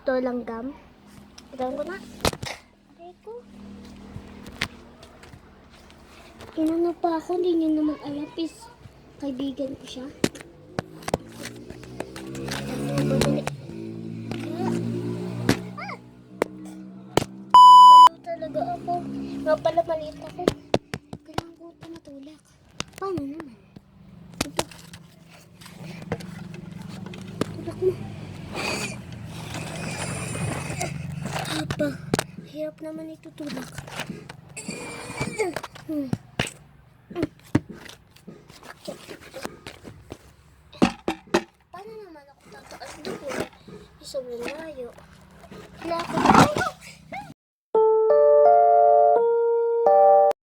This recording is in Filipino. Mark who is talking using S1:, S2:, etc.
S1: Ito langgam. Tignan ko na. Aray ko. Inano pa ako, hindi niya naman alam. Kaibigan ko siya. Baliw talaga ako. Nga pala maliit ako. Kailangan ko ito matulak. Paano naman? Ito. Tulak mo. Apa. Hirap naman ito tulak. Paano naman ako tataas doon? Isang malayo. Wala ako.